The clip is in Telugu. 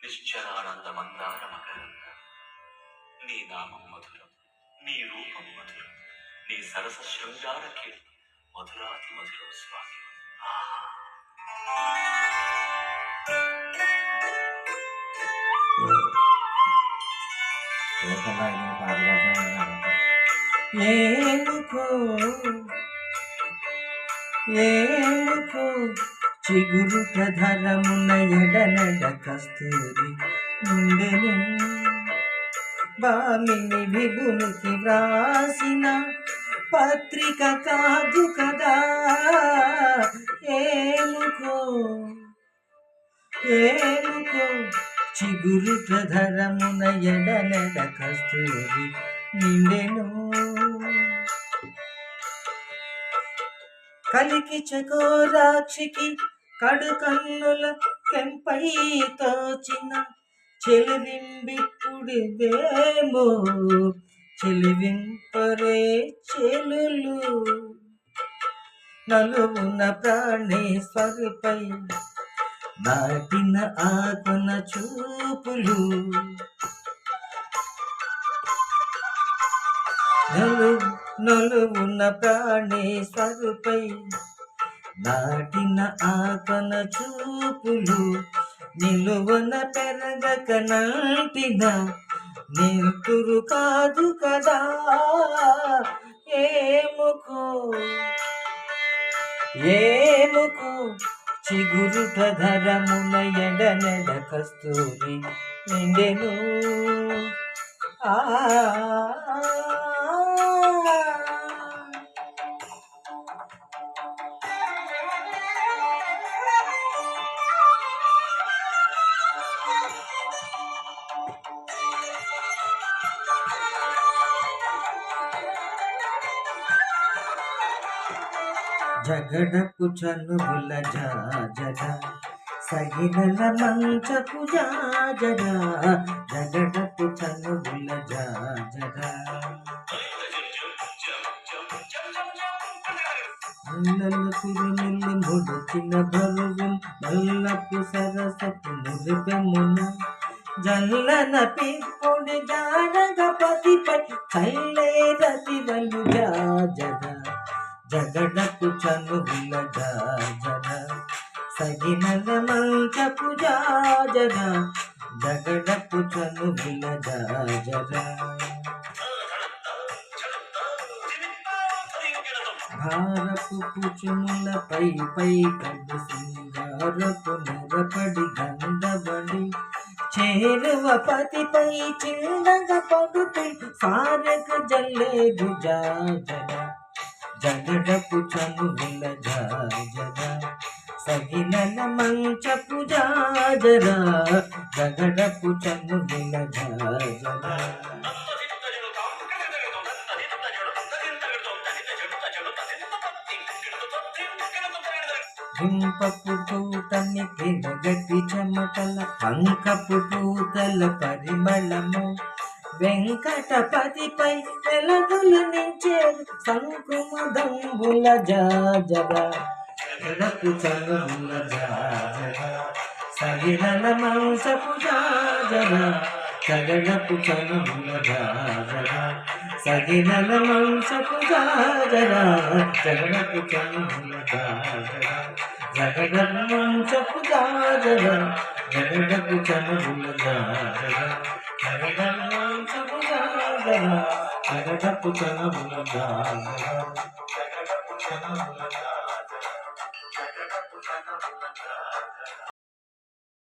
నిశ్చలానందమందార మకరంద. నీ నామం మధురం, నీ రూపం మధురం, నీ సరస శృంగార కీర్తి మధురాతి మధురం స్వామి. ఆహా. ఏలుకో ఏలుకో చిగురు ప్రధరమున ఎడనడ కస్తూరి నుండెను బామిని విభునికి వ్రాసిన పత్రిక కాదు కదా. ఏలుకో ఏలుకో చిగురు ప్రధరమున ఎడనడ కస్తూరి నిండెను. కలికి చకోరాక్షికి కడు కన్నుల కెంపై తోచిన చెలివింబిప్పుడిదేమో చెలివింపరే చెలులు. నలుగున ప్రాణేశ్వరిపై నాటిన ఆకున చూపులు. నలుగున ప్రాణేశ్వరుపై నాటిన ఆకన చూపులు. నిలువన పెరగక నాటిన నెత్తురు కాదు కదా. ఏముకో ఏముకో చిగురు ప్రధరమున ఎడనెడ కస్తూరి నిండెను. ఆ జగడపు చనుగుల జాజర సగినల మంచపు జాజర. జగడపు చనుగుల జాజర అల్లలు తిరుములు ముడిచిన బరువు నల్లపు సరసపు మురిపెమున జల్లన పిప్పుడి జానగపతిపై చల్లేరతివలు జాజర. జగడపు చనుగుల జాజర సగినల మంచపు జాజర. జగడపు చనుగుల జాజర భారపు కుచుముల పై పై కడు సింగారపు నెరపడి గంధబడి చేరువ పతిపై చిందగ పడుతు సారక జల్లేరు జాజర. జగడపు చనుగుల జాజర సగినల మంచపు జాజర. జగడపు చనుగుల జాజర హింపపు పూతని తిరగటి చెమటల పంకపు పూతల పరిమళము. వెంకటపతిపై వెలగులు నించేరు శంకుమదంబుల జాజర. జగడపు చనుగుల జాజర సగినల మంచపు జాజర. జగడపు చనుగుల జాజర సగినల మంచపు జాజర. జగడపు చనుగుల జాజర జగడపు మంచపు జాజర. జగడపు చనుగుల జాజర జగడపు మంచపు జాజర. జగడపు చనుగుల జాజర జగడపు చనుగుల జాజర.